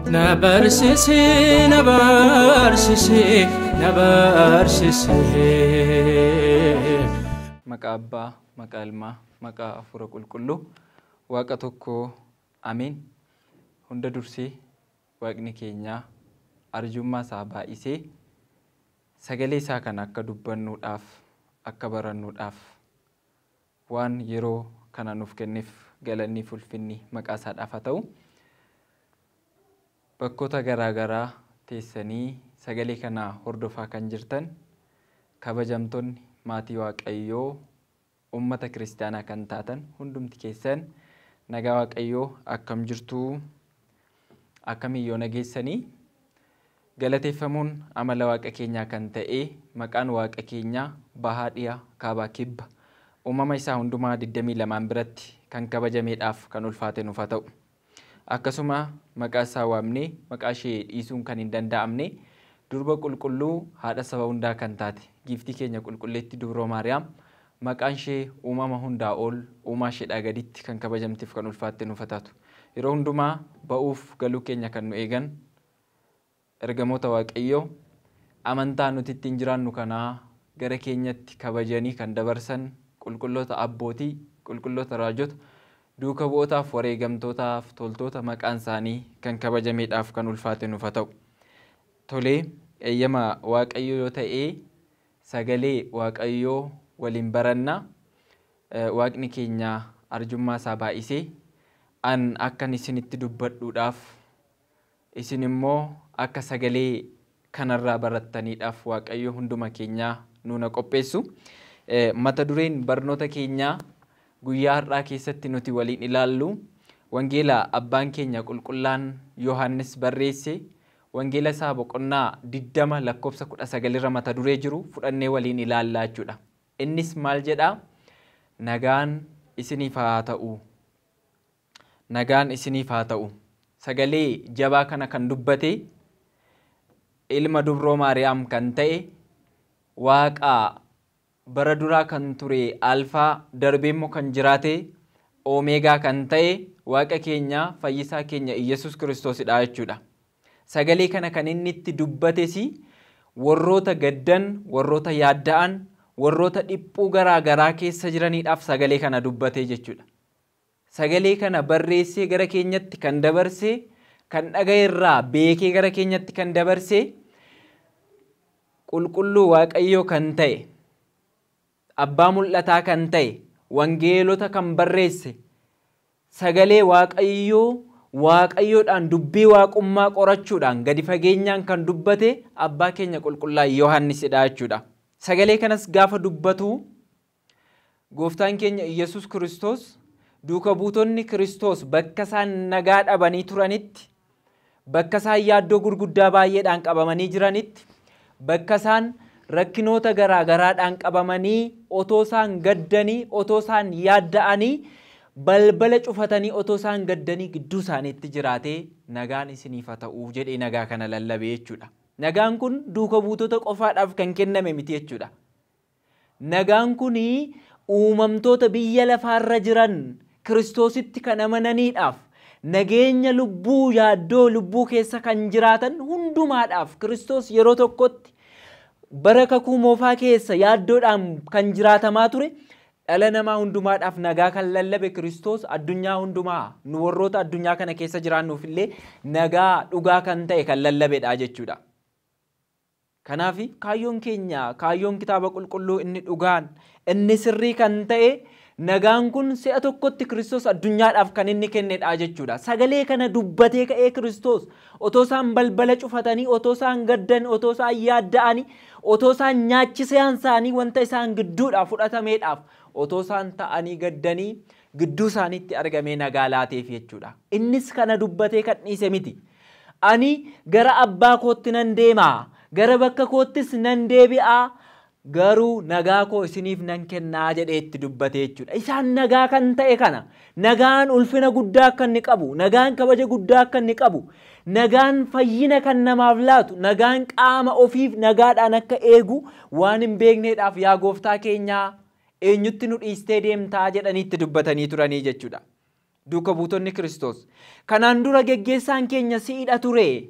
Nabarsisi, nabarsisi, nabarsisi. Maqaa Abbaa, maqaa Ilmaa, maqaa Hafuura Qulqulluu, Waaqa tokkoo, Ameen. Hunda dursee Waaqni keenya arjummaa isaa baay'isee sagalee isaa kan akka dubbannuudhaaf, akka barannuudhaaf waan yeroo kana nuuf kenneef galanni ulfinni maqaa isaadhaaf haa ta'u. Bakkoota garaagaraa teessanii sagalee kana hordofaa kan jirtan kabajamtoonni maatii Waaqayyoo ummata kiristaanaa kan taatan hundumti keessan nagaa Waaqayyoo akkam jirtuu akkamiyyoo nageessanii galateeffamuun amala Waaqa keenyaa kan ta'e maqaan Waaqa keenyaa bahaa dhiyaa kaabaa kibba uumama isaa hundumaa 22 biratti kan kabajameedhaaf kan ulfaate nuuf haa ta'u. Akkasuma maqaa isaa waamnee maqaa ishee dhiisuun kan hin danda'amne durba qulqulluu haadha saba hundaa kan taate giiftii keenya qulqulleetti dubroo Maariyaam maqaan ishee uumama hundaa ol uumaa isheedhaa gaditti kan kabajamteef kan ulfaatte nuuf haa taatu. Yeroo hundumaa ba'uuf galuu keenya kan nu eegan ergamoota Waaqayyoo amantaa nuti ittiin jiraannu kanaa gara keenyatti kabajanii kan dabarsan qulqulloota abbootii qulqulloota raajota duuka bu'ootaaf wareegamtootaaf toltoota maqaan isaanii kan kabajameedhaaf kan ulfaate nuuf haa ta'u. Tolee eeyyama Waaqayyoo yoo ta'e sagalee Waaqayyoo waliin baranna. Waaqni keenya arjummaa isaa baay'isee an akkan isinitti dubbadhuudhaaf isin immoo akka sagalee kanarraa barattaniidhaaf Waaqayyo hunduma keenyaa nuuna qopheessu. Mata dureen barnoota keenyaa guyyaa har'aa keessatti nuti waliin ilaallu wangeela abbaan keenya qulqullaan Yohaannis barreesse wangeela isaa boqonnaa 20 lakkoofsa 19 irra mata duree jiru fudhannee waliin ilaallaa jechuudha. Innis maal jedhaa? Nagaan isiniif haa ta'u. Nagaan isiniif haa ta'u. Sagalee jabaa kana kan dubbate ilma dubroo Maariyaam kan ta'e Waaqa bara duraa kan ture alfaa darbee immoo kan jiraate oomeegaa kan ta'e Waaqa keenya fayyisaa keenya Iyyasuus Kiristoosidha jechuudha. Sagalee kana kan inni itti dubbates warroota gaddan, warroota yaadda'an, warroota dhiphuu garaa garaa keessa jiraniidhaaf sagalee kana dubbate jechuudha. Sagalee kana barreessee gara keenyatti kan dabarse, kan dhaga'eerraa beekee gara keenyatti kan dabarse qulqulluu Waaqayyoo kan ta'e abbaa mul'ataa kan ta'e wangeelota kan barreesse sagalee Waaqayyoodhaan dubbii waaqummaa qorachuudhaan gadi fageenyaan kan dubbate abbaa keenya qulqullaa Yohaannisidha jechuudha. Sagalee kanas gaafa dubbatu gooftaan keenya Iyyasuus Kiristoos duuka buutonni Kiristoos bakka isaan nagaa dhabanii turanitti, bakka isaan yaaddoo gurguddaa baay'eedhaan qabamanii jiranitti, bakka isaan rakkinoota garaa garaadhaan qabamanii otoo isaan gaddanii, otoo isaan yaadda'anii, balbala cufatanii otoo isaan gaddanii gidduu isaaniitti jiraatee nagaan isiniif haa ta'u jedhee nagaa kana lallabe jechuudha. Nagaan kun duuka buutota qofaadhaaf kan kenname miti jechuudha. Nagaan kun uumamtoota biyya lafaarra jiran Kiristoositti kan amananiidhaaf nageenya lubbuu yaaddoo lubbuu keessa kan jiraatan hundumaadhaaf Kiristoos yeroo tokkotti bara kakuu moofaa keessa yaaddoodhaan kan jiraatamaa ture dhala namaa hundumaadhaaf nagaa kan lallabe Kiristoos addunyaa hundumaa nu warroota addunyaa kana keessa jiraannuuf illee nagaa dhugaa kan ta'e kan lallabedha jechuudha. Kanaaf kaayyoon keenya kaayyoon kitaaba qulqulluu inni dhugaan inni sirrii kan ta'e nagaan kun si'a tokkotti Kiristoos addunyaadhaaf kan inni kennedha jechuudha. Sagalee kana dubbatee ka'ee Kiristoos otoo isaan balbala cufatanii, otoo isaan gaddan, otoo isaan yaadda'anii, otoo isaan nyaachisaan isaanii wanta isaan gidduudhaa fudhatameedhaaf otoo isaan ta'anii gaddanii gidduu isaaniitti argamee nagaa laateef jechuudha. Innis kana dubbatee kan dhiise miti. Ani gara abbaa kootti nan deemaa, gara bakka koottis nan deebi'aa, garuu nagaa koo isiniif nan kennaa jedhee itti dubbate jechuudha. Isaan nagaa kan ta'e kana nagaan ulfina guddaa akka inni qabu, nagaan kabaja guddaa akka inni qabu, nagaan fayyina kan namaaf laatu, nagaan qaama ofiif nagaadhaan akka eegu waan hin beekneedhaaf yaa gooftaa keenyaa eenyutti nu dhiistee deemtaa jedhanii itti dubbatanii turanii jechuudha. duuka buutonni Kiristoos. Kanaan dura geggeessaan keenya siidha ture.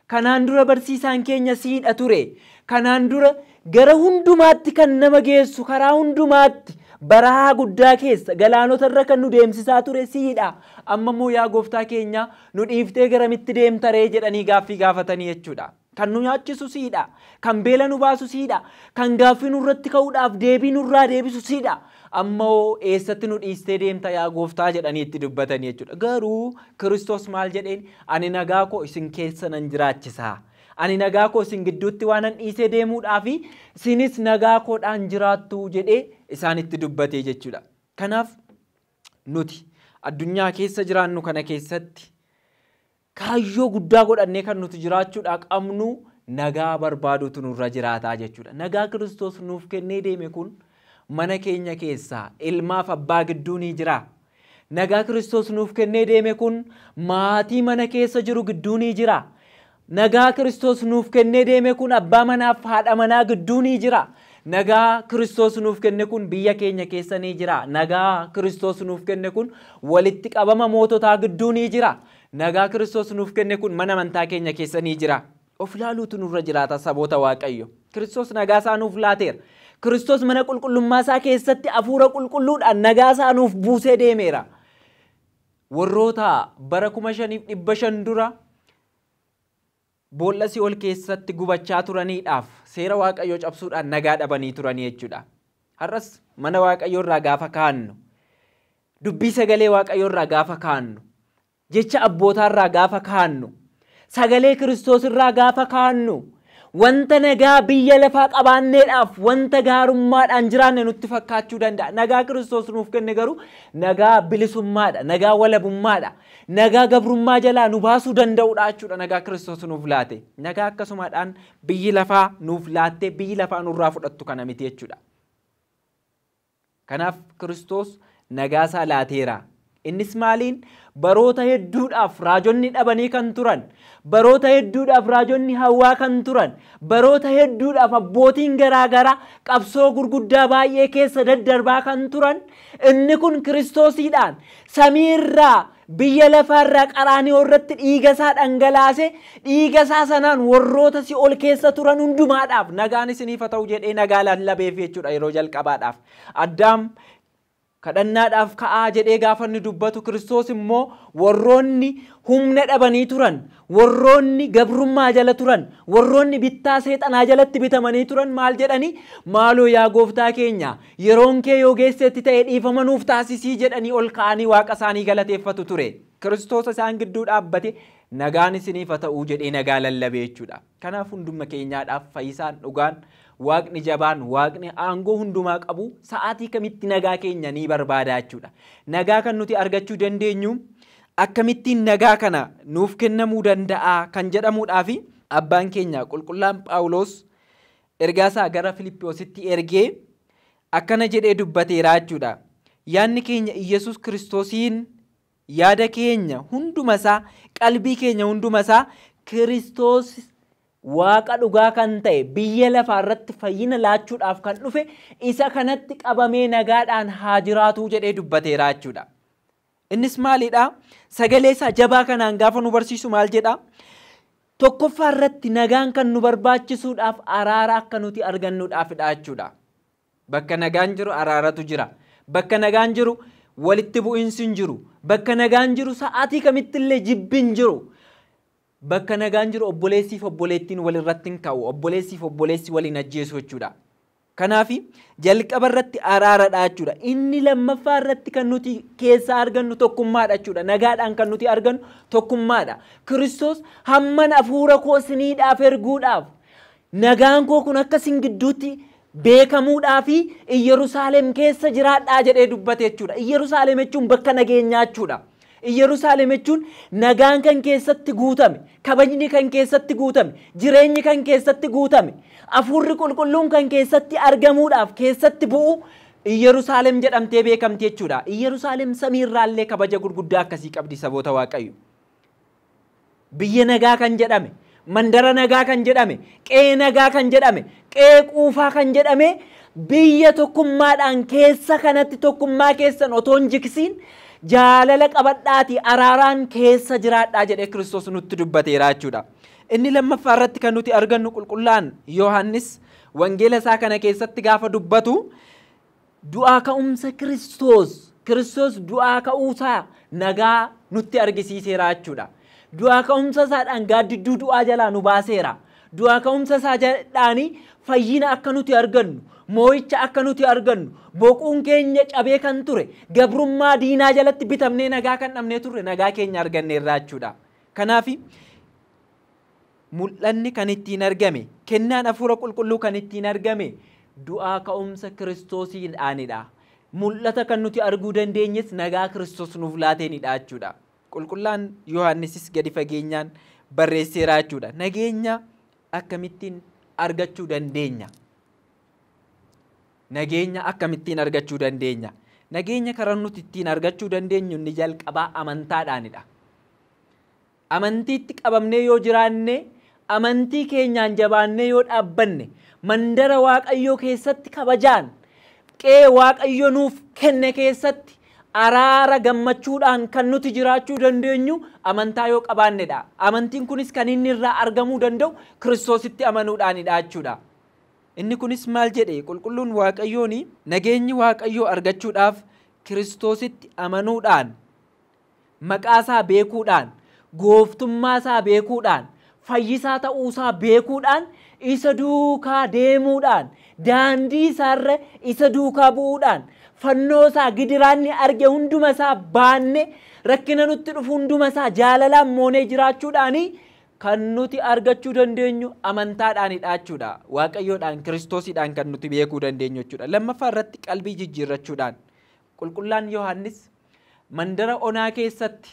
Kanaan dura barsiisaan keenya siidha ture. Kanaan dura gara hundumaatti kan nama geessu karaa hundumaatti barahaa guddaa keessa galaanota irra kan nu deemsisaa ture siidha. Amma immoo yaa gooftaa keenya nu dhiiftee garamitti deemtaree jedhanii gaaffii gaafatanii jechuudha. Kan nu nyaachisu siidha. Kan beela nu baasu siidha. Kan gaaffii nurratti ka'uudhaaf deebii nurraa deebisu siidha. Ammoo eessatti nu dhiistee deemta yaa gooftaa jedhanii itti dubbatanii jechuudha. Garuu Kiristoos maal jedheen? Ani nagaa koo isin keessa nan jiraachisaa. Ani nagaa koo isin gidduutti waan an dhiisee deemuudhaafi isinis nagaa koodhaan jiraattu jedhee isaanitti dubbatee jechuudha. Kanaaf nuti addunyaa keessa jiraannu kana keessatti kaayyoo guddaa godhannee kan nuti jiraachuudhaa qabnu nagaa barbaadutu nurra jiraataa jechuudha. Nagaa Kiristoos nuuf kennee deeme kun mana keenya keessaa ilmaaf abbaa gidduu ni jira. Nagaa Kiristoos nuuf kennee deeme kun maatii mana keessa jiru gidduu ni jira. Nagaa Kiristoos nuuf kennee deeme kun abbaa manaaf haadha manaa gidduu ni jira. Nagaa Kiristoos nuuf kenne kun biyya keenya keessa ni jira. Nagaa Kiristoos nuuf kenne kun walitti qabama moototaa gidduu ni jira. Nagaa Kiristoos nuuf kenne kun mana amantaa keenya keessa ni jira. Of ilaaluutu nurra jiraata saboota Waaqayyo. Kiristoos nagaa isaa nuuf laateera. Kiristoos mana qulqullummaa isaa keessatti hafuura qulqulluudhaan nagaa isaa nuuf buusee deemeera. Warroota bara 5,500 dura boolla Si'ool keessatti gubachaa turaniidhaaf seera Waaqayyoo cabsuudhaan nagaa dhabanii turanii jechuudha. Har'as mana Waaqayyoo irraa gaafa kaannu, dubbii sagalee Waaqayyoo irraa gaafa kaannu, jecha abbootaa irraa gaafa kaannu, sagalee Kiristoos irraa gaafa kaannu, wanta nagaa biyya lafaa qabaanneedhaaf wanta gaarummaadhaan jiraanne nutti fakkaachuu danda'a. Nagaa Kiristoos nuuf kenne garuu nagaa bilisummaadha, nagaa walabummaadha, nagaa gabrummaa jalaa nu baasuu danda'uudha jechuudha. Nagaa Kiristoos nuuf laate. Nagaa akkasumadhaan biyyi lafaa nuuf laattee biyyi lafaa nurraa fudhattu kana miti jechuudha. Kanaaf Kiristoos nagaa isaa laateera. Innis maaliin? Baroota hedduudhaaf raajonni dhabanii kan turan, baroota hedduudhaaf raajonni hawwaa kan turan, baroota hedduudhaaf abbootiin garaagaraa qabsoo gurguddaa baay'ee keessa daddarbaa kan turan, inni kun Kiristoosiidhaan samiirraa biyya lafaarraa Qaraaniyoo irratti dhiigasaa dhangalaase, dhiigasaa sanaan warroota Si'ool keessa turan hundumaadhaaf nagaan isiniif haa ta'u jedhee nagaa lallabeef jechuudha. Yeroo jalqabaadhaaf Addaam kadhannaadhaaf ka'aa jedhee gaafa inni dubbatu, Kiristoos immoo warroonni humna dhabanii turan, warroonni gabrummaa jala turan, warroonni bittaa seexanaa jalatti bitamanii turan maal jedhanii? Maaloo yaa gooftaa keenya yeroon kee yoo geessetti ta'e dhiifama nuuf taasisii jedhanii ol ka'anii waaqa isaanii galateeffatu ture. Kiristoos isaan gidduu dhaabbate nagaan isiniif haa ta'u jedhee nagaa lallabe jechuudha. Kanaaf hunduma keenyaadhaaf fayyisaan dhugaan Waaqni jabaan, Waaqni aangoo hundumaa qabu sa'aatii kamitti nagaa keenya ni barbaada jechuudha. Nagaa kan nuti argachuu dandeenyu akkamittiin nagaa kana nuuf kennamuu danda'a kan jedhamuudhaafi abbaan keenya qulqullaan Phaawulos ergaasaa gara Filiiphoositti ergee akkana jedhee dubbateera jechuudha. Yaadni keenya Iyyasuus Kiristoosiin yaada keenya hundumasaa, qalbii keenya hundumasaa Kiristoos Waaqa dhugaa kan ta'e biyya lafaa irratti fayyina laachuudhaaf kan dhufe isa kanatti qabamee nagaadhaan haa jiraatu jedhee dubbateera jechuudha. Innis maalidha? Sagalee isaa jabaa kanaan gaafa nu barsiisu maal jedha? Tokkoffaa irratti nagaan kan nu barbaachisuudhaaf araara akka nuti argannuudhaafidha jechuudha. Bakka nagaan jiru araaratu jira. Bakka nagaan jiru walitti bu'iinsi hin jiru. Bakka nagaan jiru sa'aatii kamittillee jibbi hin jiru. Bakka nagaan jiru obboleessiif obboleettiin walirratti hin ka'u, obboleessiif obboleessi waliin ajjeesu jechuudha. Kanaaf jalqaba irratti araaradha jechuudha. Inni lammaffaa irratti kan nuti keessaa argannu tokkummaadha jechuudha. Nagaadhaan kan nuti argannu tokkummaadha. Kiristoos hamman hafuura koo isiniidhaaf erguudhaaf nagaan koo kun akka isin gidduutti beekamuudhaafi Iyyeruusaalem keessa jiraadhaa jedhee dubbate jechuudha. Iyyeruusaalem jechuun bakka nageenyaa jechuudha. Iyyeruusaalem jechuun nagaan kan keessatti guutame, kabajni kan keessatti guutame, jireenyi kan keessatti guutame, hafuurri qulqulluun kan keessatti argamuudhaaf keessatti bu'u Iyyeruusaalem jedhamtee beekamti jechuudha. Iyyeruusaalem samiirraallee kabaja gurguddaa akkasii qabdi saboota Waaqayyo. Biyya nagaa kan jedhame, mandara nagaa kan jedhame, qe'ee nagaa kan jedhame, qe'ee quufaa kan jedhame biyya tokkummaadhaan keessa kanatti tokkummaa keessan otoo hin jiksiin jaalala qabadhaati araaraan keessa jiraadhaa jedhee Kiristoos nutti dubbateera jechuudha. Inni lammaffaa irratti kan nuti argannu qulqullaan Yohaannis wangeela isaa kana keessatti gaafa dubbatu du'aa ka'umsa Kiristoos du'aa ka'uusaa nagaa nutti argisiiseera jechuudha. Du'aa ka'umsa isaadhaan gaaddidduu du'aa jalaa nu baaseera. Du'aa ka'umsa isaa jedhaani fayyina akka nuti argannu, moo'icha akka nuti argannu, boquun keenya cabee kan ture, gabrummaa diinaa jalatti bitamnee nagaa kan dhabnee turre nagaa keenya arganneerra jechuudha. Kanaaf mul'anni kan ittiin argame, kennaan hafuura qulqulluu kan ittiin argame du'aa ka'umsa Kiristoosiidhaanidha. Mul'ata kan nuti arguu dandeenyes nagaa Kiristoos nuuf laateenidha jechuudha. Qulqullaan Yohaannisis gadi fageenyaan barreesseera jechuudha. Nageenya akkamittiin argachuu dandeenya? Nageenya akkamittiin argachuu dandeenya? Nageenya karaa nuti ittiin argachuu dandeenyu inni jalqabaa amantaadhaanidha. Amantiitti qabamnee yoo jiraanne, amantii keenyaan jabaannee yoo dhaabbanne, mandara Waaqayyoo keessatti kabajaan, qe'ee Waaqayyo nuuf kenne keessatti araara gammachuudhaan kan nuti jiraachuu dandeenyu amantaa yoo qabaannedha. Amantiin kunis kan inni irraa argamuu danda'u Kiristoositti amanuudhaanidha jechuudha. Inni kunis maal jedhe qulqulluun Waaqayyoon nageenyi Waaqayyoo argachuudhaaf Kiristoositti amanuudhaan, maqaasaa beekuudhaan, gooftummaasaa beekuudhaan, fayyisaa ta'uusaa beekuudhaan, isa duukaa deemuudhaan, daandii isaarra isa duukaa bu'uudhaan, fannoo isaa gidiraanni arge hunduma isaa baanne rakkina nutti dhufu hunduma isaa jaalalaan moonee jiraachuudhaani kan nuti argachuu dandeenyu amantaadhaanidha jechuudha. Waaqayyoodhaan Kiristoosiidhaan kan nuti beekuu dandeenyu jechuudha. Lammaffaa irratti qalbii jijjiirrachuudhaan qulqullaan Yohaannis mandara onaa keessatti,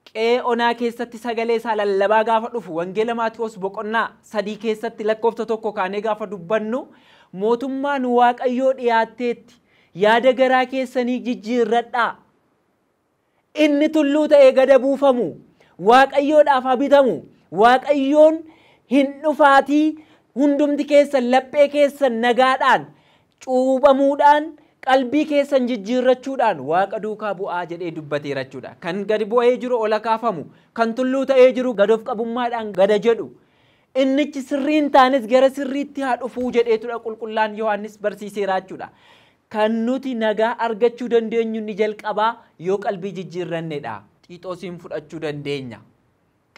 qe'ee onaa keessatti sagalee isaa lallabaa gaafa dhufu wangeela Maatiyoos boqonnaa 3 keessatti lakkoofsa 1 kaanee gaafa dubbannu mootummaan Waaqayyoo dhiyaatteetti yaada garaa keessanii jijjiirradhaa. Inni tulluu ta'ee gada buufamu, Waaqayyoodhaaf habitamu, Waaqayyoon hin dhufaatii hundumti keessan laphee keessan nagaadhaan cuubamuudhaan qalbii keessan jijjiirrachuudhaan Waaqa duukaa bu'aa jedhee dubbateera jechuudha. Kan gadi bu'ee jiru ol kaafamu, kan tulluu ta'ee jiru gad of qabummaadhaan gada jedhu, innichi sirriin taanes gara sirriitti haa dhufuu jedheetudha qulqullaan Yohaannis barsiiseera jechuudha. Kan nuti nagaa argachuu dandeenyu ni jalqabaa yoo qalbii jijjiirrannedha. Xiixoosiin fudhachuu dandeenya.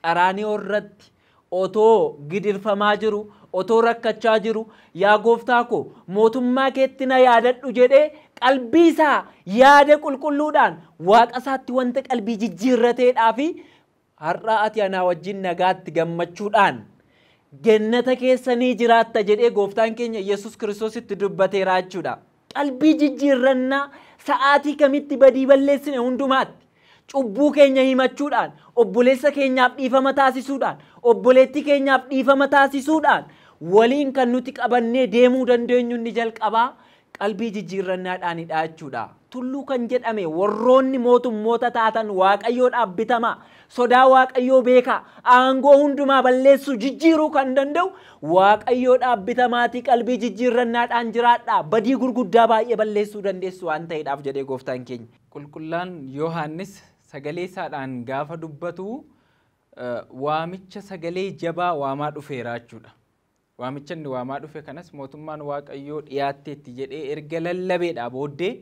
Qaraanioo irratti otoo gidirfamaa jiru, otoo rakkachaa jiru, yaa gooftaa ko mootummaa keetti na yaadadhu jedhee qalbii isaa yaada qulqulluudhaan Waaqa isaatti wanta qalbii jijjiirrateedhaa fi har'a ati anaa wajjin nagaatti gammachuudhaan gannata keessanii jiraatta jedhee gooftaan keenya Yesuus Kiristoositti dubbateera jechuudha. Qalbii jijjiirrannaa sa'aatii kamitti badii balleessine hundumaatti cubbuu keenya himachuudhaan, obboleessa keenyaaf dhiifama taasisuudhaan, obboleettii keenyaaf dhiifama taasisuudhaan waliin kan nuti qabannee deemuu dandeenyu inni jalqabaa qalbii jijjiirrannaadhaanidha jechuudha. Tulluu kan jedhame warroonni mootummoota taatan Waaqayyoodhaaf bitamaa, sodaa Waaqayyoo beekaa, aangoo hundumaa balleessuu jijjiiruu kan danda'u Waaqayyoodhaaf bitamaatii qalbii jijjiirrannaadhaan jiraadhaa badii gurguddaa baay'ee balleessuu dandeessu waan ta'eedhaaf jedhee gooftaan keenya. Qulqullaan Yohaannis sagalee isaadhaan gaafa dubbatu waamicha sagalee jabaa waamaa dhufeera jechuudha. Waamicha inni waamaa dhufe kanas mootummaan Waaqayyoo dhiyaatteetti jedhee erga lallabeedhaa booddee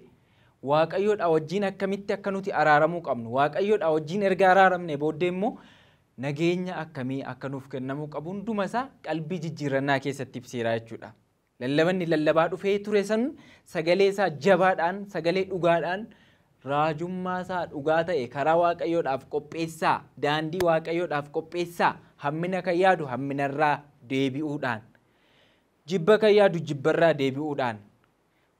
Waaqayyoodhaa wajjin akkamitti akka nuti araaramuu qabnu, Waaqayyoodhaa wajjin erga araaramne booddee immoo nageenya akkamii akka nuuf kennamuu qabu hunduma isaa qalbii jijjiirrannaa keessatti ibseera jechuudha. Lallabanni lallabaa dhufee ture san sagalee isaa jabaadhaan, sagalee dhugaadhaan, raajummaa isaa dhugaa ta'e karaa Waaqayyoodhaaf qopheessaa, daandii Waaqayyoodhaaf qopheessaa, hammina kan yaadu hamminarraa deebi'uudhaan, jibba kan yaadu jibbarraa deebi'uudhaan,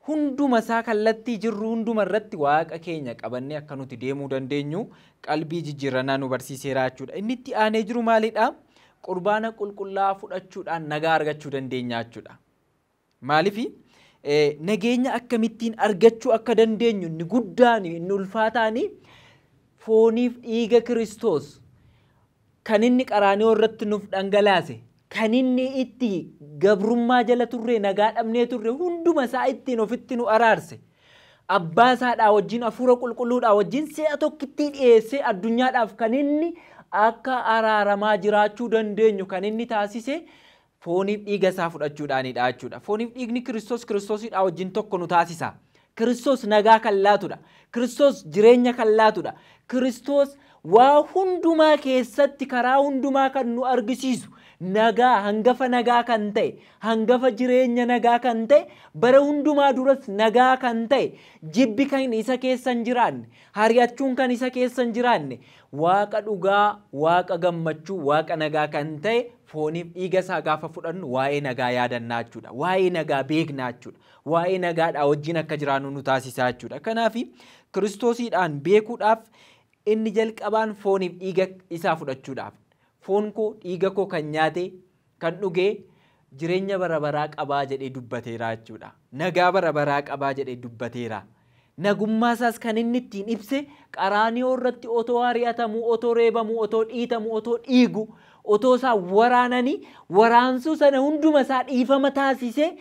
hunduma isaa kallattii jirru hunduma irratti Waaqa keenya qabannee akka nuti deemuu dandeenyu qalbii jijjiirrannaa nu barsiiseera jechuudha. Inni itti aanee jiru maalidha? Qurbaana qulqullaa'aa fudhachuudhaan nagaa argachuu dandeenya jechuudha. Maaliif nageenya akkamittiin argachuu akka dandeenyu inni guddaan inni ulfaataan fooniif dhiiga Kiristoos kan inni qaraanioo irratti nuuf dhangalaase, kan inni itti gabrummaa jala turre nagaa dhabnee turre hunduma isaa ittiin ofitti nu araarse, abbaa isaadhaa wajjin hafuura qulqulluudhaa wajjin si'a tokkitti dhiyeessee addunyaadhaaf kan inni akka araaramaa jiraachuu dandeenyu kan inni taasise fooniif dhiiga isaa fudhachuudhaanidha jechuudha. Fooniif dhiigni Kiristoosidhaa wajjin tokko nu taasisa. Kiristoos nagaa kan laatudha. Kiristoos jireenya kan laatudha. Kiristoos waa hundumaa keessatti karaa hundumaa kan nu argisiisu nagaa, hangafa nagaa kan ta'e, hangafa jireenya nagaa kan ta'e, bara hundumaa duras nagaa kan ta'e, jibbi kan isa keessa hin jiraanne, hari'achuun kan isa keessa hin jiraanne, waaqa dhugaa, waaqa gammachuu, waaqa nagaa kan ta'e fooniif dhiiga isaa gaafa fudhannu waa'ee nagaa yaadannaa jechuudha. Waa'ee nagaa beeknaa jechuudha. Waa'ee nagaadhaa wajjin akka jiraannu nu taasisaa jechuudha. Kanaaf Kiristoosiidhaan beekuudhaaf inni jalqabaan fooniif dhiiga isaa fudhachuudhaaf. Foon koo dhiiga koo kan nyaate kan dhugee jireenya bara baraa qabaa jedhee dubbateera jechuudha. Nagaa bara baraa qabaa jedhee dubbateera. Nagummaa isaas kan inni ittiin ibse qaraaniyoo irratti otoo ari'atamu, otoo reebamu, otoo dhiitamu, otoo dhiigu, otoo isaa waraananii waraansuu sana hunduma isaa dhiifama taasisee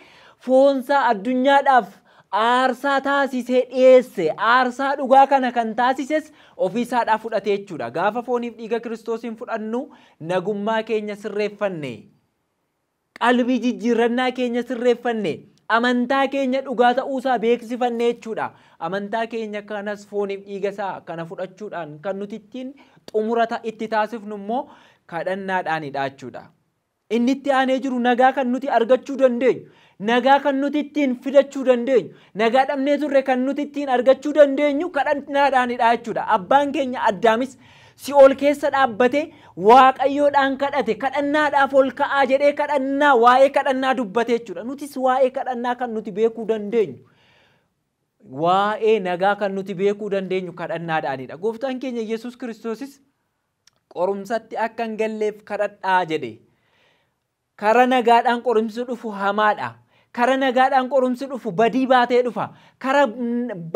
foonsaa addunyaadhaaf aarsaa taasisee dhiyeesse. Aarsaa dhugaa kana kan taasises ofiisaadhaa fudhatee jechuudha. Gaafa fooniif dhiiga Kiristoosiin fudhannu nagummaa keenya sirreeffanne, qalbii jijjiirrannaa keenya sirreeffanne, amantaa keenya dhugaa ta'uusaa beeksifanne jechuudha. Amantaa keenya kanas fooniif dhiiga isaa kana fudhachuudhaan kan nuti ittiin xumura itti taasifnu immoo kadhannaadhaanidha jechuudha. Inni itti aanee jiru nagaa kan nuti argachuu dandeenyu, nagaa kan nuti ittiin fidachuu dandeenyu, nagaa dhabnee turre kan nuti ittiin argachuu dandeenyu kadhannaadhaanidha jechuudha. Abbaan keenya Addaamis Si'ool keessa dhaabbatee Waaqayyoodhaan kadhate, kadhannaadhaaf ol ka'aa jedhee kadhannaa, waa'ee kadhannaa dubbate jechuudha. Nutis waa'ee kadhannaa kan nuti beekuu dandeenyu, waa'ee nagaa kan nuti beekuu dandeenyu kadhannaadhaanidha. Gooftaan keenya Yesuus Kiristoosis qorumsatti akka hin galleef kadhadhaa jedhe. Kara nagaadhaan qorumsi dhufu hamaadha. Kara nagaadhaan qorumsi dhufu badii baatee dhufa. Kara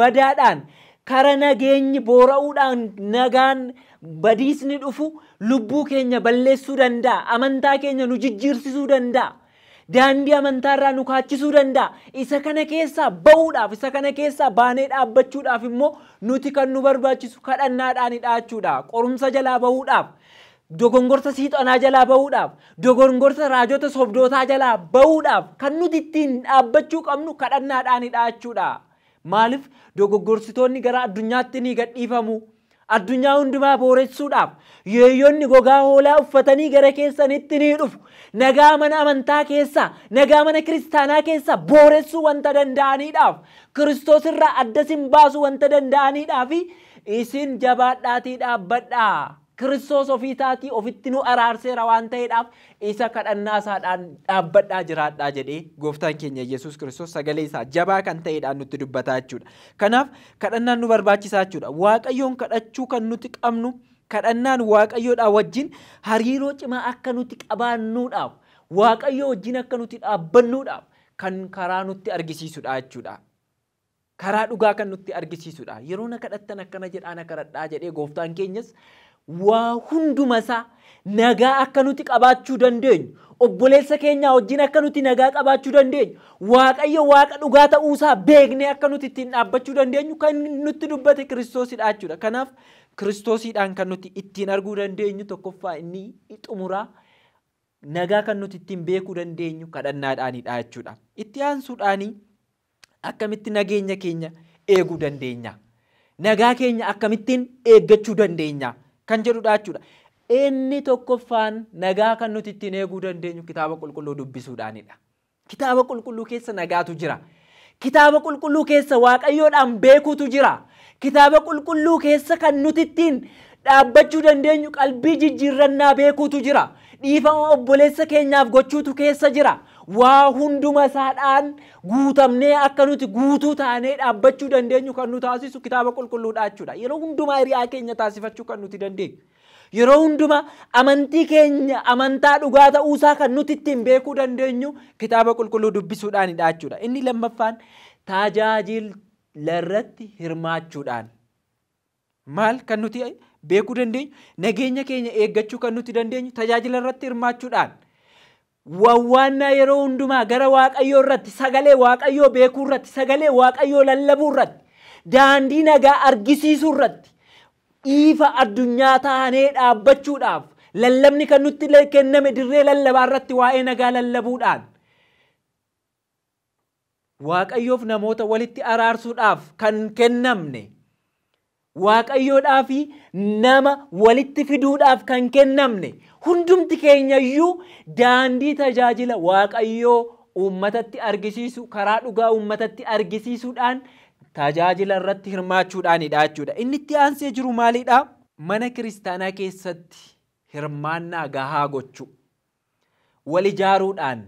badaadhaan, kara nageenyi boora'uudhaan nagaan badiisni dhufu lubbuu keenya balleessuu danda'a. Amantaa keenya nu jijjiirsisuu danda'a. Daandii amantaarraa nu kaachisuu danda'a. Isa kana keessaa ba'uudhaaf, isa kana keessaa baanee dhaabbachuudhaaf immoo nuti kan nu barbaachisu kadhannaadhaanidha jechuudha. Qorumsa jalaa ba'uudhaaf, dogongorsa siixanaa jalaa ba'uudhaaf, dogongorsa raajota sobdootaa jalaa ba'uudhaaf kan nuti ittiin dhaabbachuu qabnu kadhannaadhaanidha jechuudha. Maaliif dogogorsitoonni gara addunyaatti ni gadhiifamu. Addunyaa hundumaa booressuudhaaf yeeyyoonni gogaa hoolaa uffatanii gara keessanitti ni dhufu. Nagaa mana amantaa keessaa, nagaa mana kiristaanaa keessaa booressuu wanta danda'aniidhaaf, Kiristoos irraa adda isin baasuu wanta danda'aniidhaaf isin jabaadhaatii dhaabbadhaa. Kiristoos ofiisaatii ofitti nu araarseera waan ta'eedhaaf isa kadhannaa isaadhaan dhaabbadhaa jiraadhaa jedhee gooftaan keenya Yesuus Kiristoos sagalee isaa jabaa kan ta'eedhaan nutti dubbataa jechuudha. Kanaaf kadhannaan nu barbaachisaa jechuudha. Waaqayyoon kadhachuu kan nuti qabnu kadhannaan Waaqayyoodhaa wajjin hariiroo cimaa akka nuti qabaannuudhaaf, Waaqayyoo wajjin akka nuti dhaabbannuudhaaf kan karaa nutti argisiisudha jechuudha. Karaa dhugaa kan nutti argisiisudha. Yeroo na kadhattan akkana jedhaan kadhadhaa jedhee gooftaan keenyas waa hunduma isaa nagaa akka nuti qabaachuu dandeenyu, obboleessa keenya wajjin akka nuti nagaa qabaachuu dandeenyu, Waaqayyo waaqa dhugaa ta'uusaa beeknee akka nuti ittiin dhaabbachuu dandeenyu kan nutti dubbate Kiristoosidha jechuudha. Kanaaf Kiristoosiidhaan kan nuti ittiin arguu dandeenyu tokkoffaa inni xumuraa nagaa kan nuti ittiin beekuu dandeenyu kadhannaadhaanidha jechuudha. Itti aansuudhaanii akkamitti nageenya keenya eeguu dandeenya? Nagaa keenya akkamittiin eeggachuu dandeenya? Kan jedhudha jechuudha. Inni tokkoffaan nagaa kan nuti ittiin eeguu dandeenyu kitaaba qulqulluu dubbisuudhaanidha. Kitaaba qulqulluu keessa nagaatu jira. Kitaaba qulqulluu keessa Waaqayyoodhaan beekuutu jira. Kitaaba qulqulluu keessa kan nuti ittiin dhaabbachuu dandeenyu qalbii jijjiirrannaa beekuutu jira. Dhiifama obboleessa keenyaaf gochuutu keessa jira. Waa hunduma isaadhaan guutamnee akka nuti guutuu taanee dhaabbachuu dandeenyu kan nu taasisu kitaaba qulqulluudha jechuudha. Yeroo hundumaa hiriyaa keenya taasifachuu kan nuti dandeenyu. Yeroo hundumaa amantii keenya amantaa dhugaa ta'uusaa kan nuti ittiin beekuu dandeenyu kitaaba qulqulluu dubbisuudhaanidha jechuudha. Inni lammaffaan tajaajila irratti hirmaachuudhaan. Maal kan nuti beekuu dandeenyu? Nageenya keenya eeggachuu kan nuti dandeenyu tajaajila irratti hirmaachuudhaan. Wawwaannaa yeroo hundumaa gara Waaqayyoo irratti, sagalee Waaqayyoo beekuu irratti, sagalee Waaqayyoo lallabuu irratti, daandii nagaa argisiisuu irratti ifa addunyaa taanee dhaabbachuudhaaf lallabni kan nutti kenname dirree lallabaa irratti waa'ee nagaa lallabuudhaan Waaqayyoof namoota walitti araarsuudhaaf kan kennamne Waaqayyoodhaaf nama walitti fiduudhaaf kan kennamne hundumti keenya iyyuu daandii tajaajila Waaqayyoo uummatatti argisiisu karaa dhugaa uummatatti argisiisuudhaan tajaajila irratti hirmaachuudhaanidha jechuudha. Inni itti aansee jiru maalidha? Mana kiristaanaa keessatti hirmaannaa gahaa gochuu. Wal ijaaruudhaan,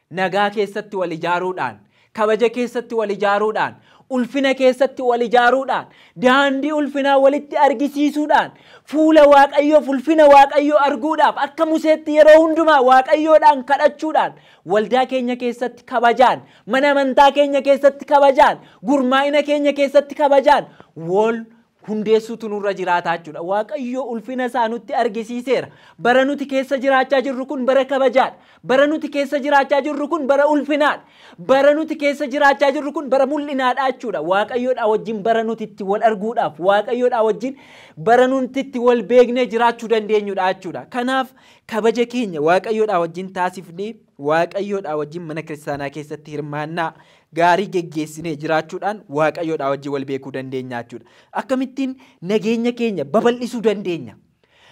nagaa keessatti wal ijaaruudhaan, kabaja keessatti wal ijaaruudhaan, ulfina keessatti wal ijaaruudhaan, daandii ulfinaa walitti argisiisuudhaan, fuula Waaqayyoof ulfina Waaqayyoo arguudhaaf akka Museetti yeroo hundumaa Waaqayyoodhaan kadhachuudhaan, waldaa keenya keessatti kabajaan, mana amantaa keenya keessatti kabajaan, gurmaa'ina keenya keessatti kabajaan wal hundeessuutu nurra jiraataa jechuudha. Waaqayyo ulfina isaa nutti argisiiseera. Bara nuti keessa jiraachaa jirru kun bara kabajaadha. Bara nuti keessa jiraachaa jirru kun bara ulfinaadha. Bara nuti keessa jiraachaa jirru kun bara mul'inaadha jechuudha. Waaqayyoodhaa wajjin bara nuti itti wal arguudhaaf, Waaqayyoodhaa wajjin bara nuti itti wal beeknee jiraachuu dandeenyudha jechuudha. Kanaaf kabaja keenya Waaqayyoodhaa wajjin taasifnee Waaqayyoodhaa wajjin mana kiristaanaa keessatti hirmaannaa gaarii geggeessinee jiraachuudhaan Waaqayyoodhaa wajjin wal beekuu dandeenya jechuudha. Akkamittiin nageenya keenya babal'isuu dandeenya?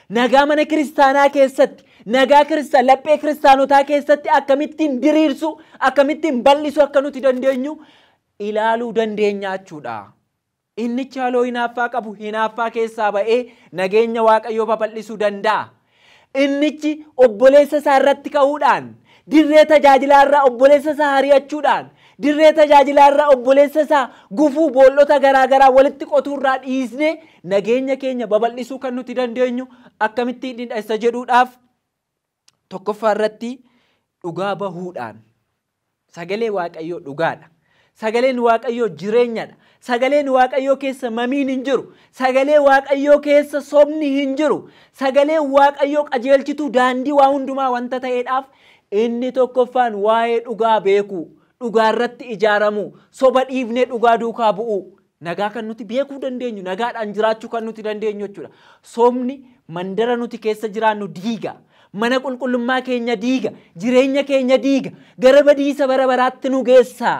Nagaa mana kiristaanaa keessatti, nagaa laphee kiristaanotaa keessatti akkamittiin diriirsu, akkamittiin bal'isu akka nuti dandeenyu ilaaluu dandeenya jechuudha. Inni chaaloo hinaaffaa qabu hinaaffaa keessaa ba'ee nageenya Waaqayyoo babal'isuu danda'a. Innichi obboleessa isaa irratti ka'uudhaan, dirree tajaajilaa irraa obboleessa isaa hari'achuudhaan, dirree tajaajilaa irraa obboleessa isaa gufuu boollota garaagaraa walitti qotuu irraa dhiisnee nageenya keenya babal'isuu kan nuti dandeenyu akkamittiin isa jedhuudhaaf tokkoffaa irratti dhugaa bahuudhaan. Sagalee Waaqayyoo dhugaadha. Sagaleen Waaqayyoo jireenyadha. Sagaleen Waaqayyoo keessa mamiin hin jiru. Sagalee Waaqayyoo keessa sobni hin jiru. Sagaleen Waaqayyoo qajeelchituu daandii waa hundumaa wanta ta'eedhaaf inni tokkoffaan waa'ee dhugaa beekuu. Dhugaa irratti ijaaramu, soba dhiifnee dhugaa duukaa bu'u, nagaa kan nuti beekuu dandeenyu, nagaadhaan jiraachuu kan nuti dandeenyu jechuudha. Sobni mandara nuti keessa jiraannu diiga, mana qulqullummaa keenya diiga, jireenya keenya diiga, gara badiisa bara baraatti nu geessa.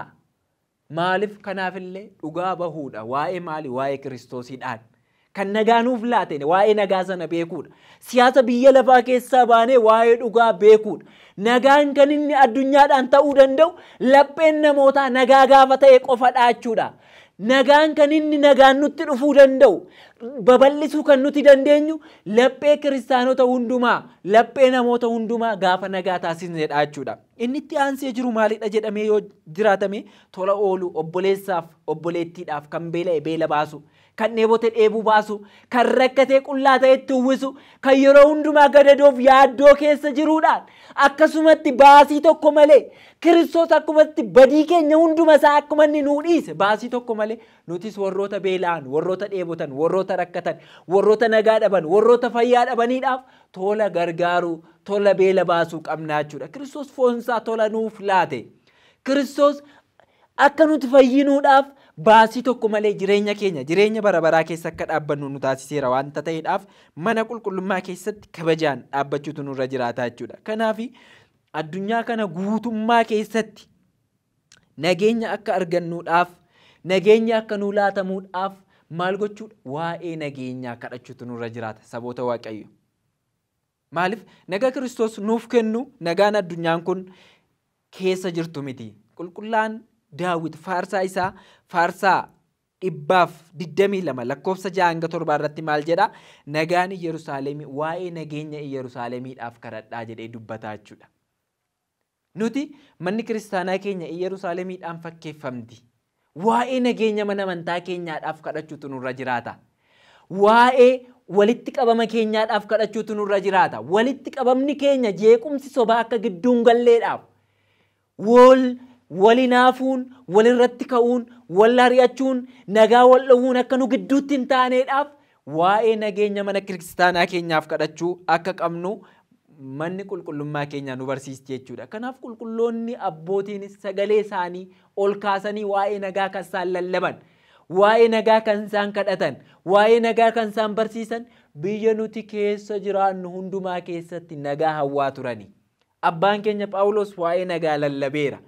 Maaliif? Kanaafillee dhugaa bahuudha. Waa'ee maali? Waa'ee Kiristoosiidhaan. Kan nagaa nuuf laate waa'ee nagaa sana beekuudha. Siyaasa biyya lafaa keessaa baanee waa'ee dhugaa beekuudha. Nagaan kan inni addunyaadhaan ta'uu danda'u lapheen namootaa nagaa gaafa ta'e qofadha jechuudha. Nagaan kan inni nagaan nutti dhufuu danda'u babal'isuu kan nuti dandeenyu laphee kiristaanota hundumaa, laphee namoota hundumaa gaafa nagaa taasisnedha jechuudha. Inni itti aansee jiru maalidha jedhamee yoo jiraatame tola oolu, obboleessaaf obboleettiidhaaf kan beela'e beela baasu, kan dheebote dheebuu baasu, kan rakkatee qullaa ta'etti uwwisu, kan yeroo hundumaa gadadoof yaaddoo keessa jiruudhaan akkasumatti baasii tokko malee Kiristoos akkumatti badii keenya hunduma isaa akkuma inni nuu dhiise baasii tokko malee nutis warroota beela'an, warroota dheebotan, warroota rakkatan, warroota nagaa dhaban, warroota fayyaa dhabaniidhaaf tola gargaaruu, tola beela baasuu qabna jechuudha. Kiristoos foonsaa tola nuuf laate. Kiristoos akka nuti fayyinuudhaaf baasii tokko malee jireenya keenya, jireenya bara baraa keessa akka dhaabbannu nu taasiseera wanta ta'eedhaaf mana qulqullummaa keessatti kabajaan dhaabbachuutu nurra jiraata jechuudha. Kanaaf addunyaa kana guutummaa keessatti nageenya akka argannuudhaaf, nageenya akka nuu laatamuudhaaf maal gochuudha? Waa'ee nageenyaa kadhachuutu nurra jiraata saboota Waaqayyo. Maaliif? Nagaa Kiristoos nuuf kennu nagaan addunyaan kun keessa jirtu miti. Qulqullaan Daawit faarsaa isaa faarsaa 122 lakkoofsa 6-7 irratti maal jedha? Nagaan Yerusaalemii, waa'ee nageenya Yerusaalemiidhaaf kadhadhaa jedhee dubbataa jechuudha. Nuti manni kiristaanaa keenya Yerusaalemiidhaan fakkeeffamti. Waa'ee nageenya mana amantaa keenyaadhaaf kadhachuutu nurra jiraata. Waa'ee walitti qabama keenyaadhaaf kadhachuutu nurra jiraata. Walitti qabamni keenya jeequmsi sobaa akka gidduun galleedhaaf walinaafuun, walirratti ka'uun, wal ari'achuun, nagaa wal dhowwuun akka nu gidduutti hin taaneedhaaf waa'ee nageenya mana kiristaanaa keenyaaf kadhachuu akka qabnu manni qulqullummaa keenya nu barsiisti jechuudha. Kanaaf qulqulloonni abbootiin sagalee isaanii ol kaasanii waa'ee nagaa kan isaan lallaban, waa'ee nagaa kan isaan kadhatan, waa'ee nagaa kan isaan barsiisan biyya nuti keessa jiraannu hundumaa keessatti nagaa hawwaa turani. Abbaan keenya Phaawulos waa'ee nagaa lallabeera.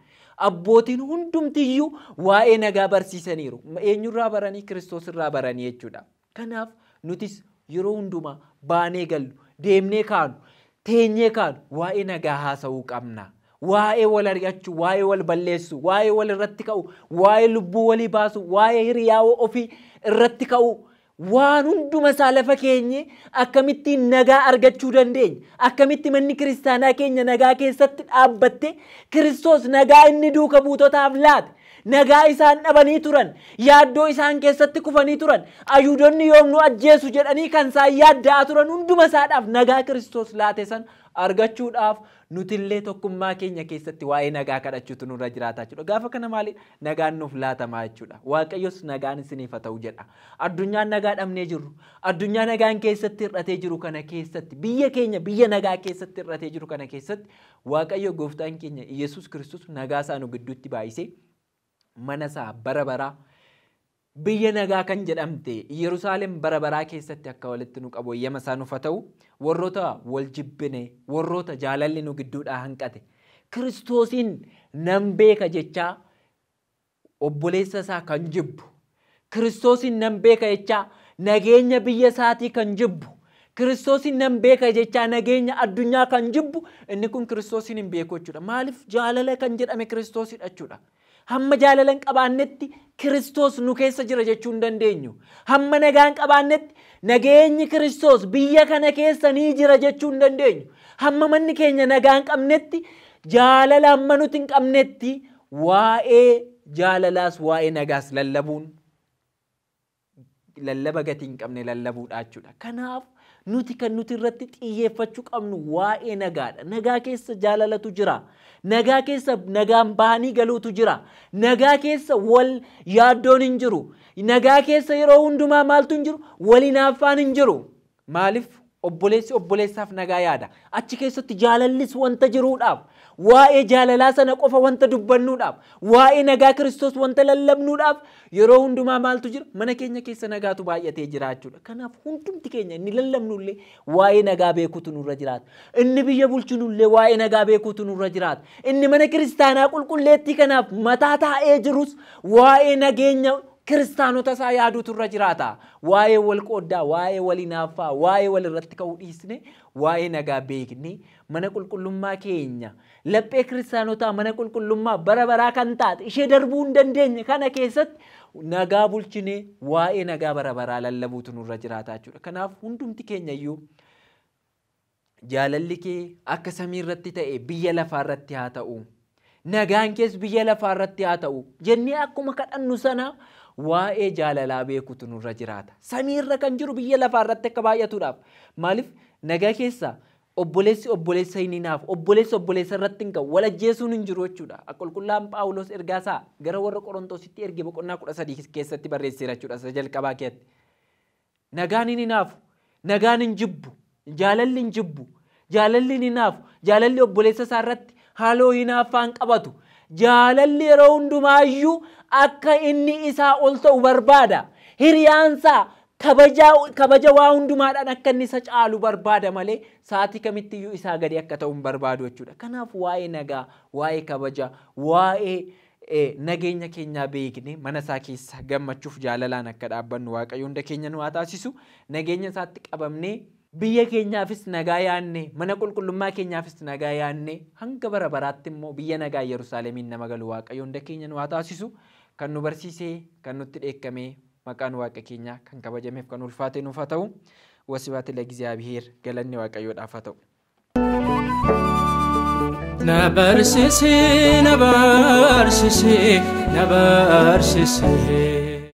Abbootiin hundumtiyyuu waa'ee nagaa barsiisaniiru. Eenyurraa baranii? Kiristoos irraa baranii jechuudha. Kanaaf nutis yeroo hundumaa baanee gallu, deemnee kaanu, teenyee kaanu waa'ee nagaa haasa'uu qabna. Waa'ee wal ari'achuu, waa'ee wal balleessuu, waa'ee wal irratti ka'u, waa'ee lubbuu walii baasu, waa'ee hiriyaawoo ofii irratti ka'u, waan hunduma isaa lafa keenye akkamittiin nagaa argachuu dandeenya? Akkamitti manni kiristaanaa keenya nagaa keessatti dhaabbatte Kiristoos nagaa inni duuka buutotaaf laate? Nagaa isaan dhabanii turan, yaaddoo isaan keessatti kufanii turan, Ayuudonni yoom nu ajjeesu jedhanii kan isaan yaadda'aa turan hunduma isaadhaaf nagaa Kiristoos laate san argachuudhaaf nutillee tokkummaa keenya keessatti waa'ee nagaa kadhachuutu nurra jiraata jechuudha. Gaafa kana maali? Nagaan nuuf laatamaa jechuudha. Waaqayyos nagaan isiniif haa ta'u jedha. Addunyaan nagaa dhabnee jirru, addunyaa nagaan keessatti hir'atee jiru kana keessatti, biyya keenya biyya nagaa keessatti hir'atee jiru kana keessatti Waaqayyo gooftaan keenya Yesuus Kiristoos nagaa isaa nu gidduutti baay'isee mana isaa bara baraa biyya nagaa kan jedhamte Yerusaalem bara baraa keessatti akka walitti nu qabu eeyyama isaa nuuf haa ta'u. Warroota wal jibbine, warroota jaalalli nu gidduudhaa hanqate, Kiristoosiin nan beeka jechaa obboleessa isaa kan jibbu, Kiristoosiin nan beeka jechaa nageenya biyya isaatii kan jibbu, Kiristoosiin nan beeka jechaa nageenya addunyaa kan jibbu, inni kun Kiristoosiin hin beeku jechuudha. Maaliif? Jaalala kan jedhame Kiristoosidha jechuudha. Hamma jaalalan qabaannetti Kiristoos nu keessa jira jechuu hin dandeenyu. Hamma nagaan qabaannetti nageenyi Kiristoos biyya kana keessa ni jira jechuu hin dandeenyu. Hamma manni keenya nagaan qabnetti, jaalala hamma nuti hin qabnetti waa'ee jaalalaas waa'ee nagaas lallabuun lallaba gatii hin qabne lallabuudha jechuudha. Kanaaf nuti kan nuti irratti xiyyeeffachuu qabnu waa'ee nagaadha. Nagaa keessa jaalalatu jira. Nagaa keessa nagaan bahanii galuutu jira. Nagaa keessa wal yaaddoon hin jiru. Nagaa keessa yeroo hundumaa maaltu hin jiru? Wal hinaaffaan hin jiru. Maaliif? Obboleessi obboleessaaf nagaa yaada. Achi keessatti jaalallis wanta jiruudhaaf, waa'ee jaalalaa sana qofa wanta dubbannuudhaaf, waa'ee nagaa Kiristoos wanta lallabnuudhaaf yeroo hundumaa maaltu jira? Mana keenya keessa nagaatu baay'atee jira jechuudha. Kanaaf hundumti keenya inni lallabnullee waa'ee nagaa beekuutu nurra jiraata. Inni biyya bulchinullee waa'ee nagaa beekuutu nurra jiraata. Inni mana kiristaanaa qulqulleettii kanaaf mataa taa'ee jirus waa'ee nageenya kiristaanota isaa yaaduutu irra jiraata. Waa'ee wal qooddaa, waa'ee wal hinaaffaa, waa'ee wal irratti ka'uu dhiisne waa'ee nagaa beekne mana qulqullummaa keenya laphee kiristaanotaa mana qulqullummaa bara baraa kan taate ishee darbuu hin dandeenye kana keessatti nagaa bulchine waa'ee nagaa bara baraa lallabuutu nurra jiraata jechuudha. Kanaaf hundumti keenya iyyuu jaalalli kee akka samii irratti ta'e biyya lafaa irratti haa ta'u, nagaan kees biyya lafaa irratti haa ta'u jennee akkuma kadhannu sana waa'ee jaalalaa beekuutu nurra jiraata. Samii irra kan jiru biyya lafaa irratti akka baay'atuudhaaf. Maaliif? Nagaa keessa obboleessi obboleessa hin hinaaf, obboleessi obboleessa irratti hin qabu, wal ajjeesuun hin jiru jechuudha. Qulqullaan Phaawulos ergaa isaa gara warra Qorontositti erge boqonnaa 13 keessatti barreesseera jechuudha. Isa jalqabaa keessatti nagaan hin hinaafu, nagaan hin jibbu, jaalalli hin jibbu, jaalalli hin hinaafu, jaalalli obboleessa isaa irratti haaloo hinaaffaan qabatu. Jaalalli yeroo hundumaayyuu akka inni isaa ol ta'u barbaada. Hiriyaansaa kabaja waa hundumaadhaan akka inni isa caalu barbaada malee saatii kamittiyyuu isaa gadi akka ta'u hin barbaadu jechuudha. Kanaaf waa'ee nagaa, waa'ee kabaja, waa'ee nageenya keenyaa beekne mana isaa keessa gammachuuf jaalalaan akka dhaabbannu Waaqayyo hunda keenya nu haa taasisu. Nageenya isaatti qabamnee biyya keenyaafis nagaa yaanne, mana qulqullummaa keenyaafis nagaa yaanne, hanga bara baraatti immoo biyya nagaa Yerusaalemiin nama galu Waaqayyo hunda keenya nu haa taasisu. Kan nu barsiisee, kan nutti dheekkamee maqaan Waaqa keenyaa kan kabajameef kan ulfaate nuuf haa ta'u. Wasibaati ለእግዚአብሔር galanni Waaqayyoodhaaf haa ta'u. Nabarsisi, nabarsisi, nabarsisi.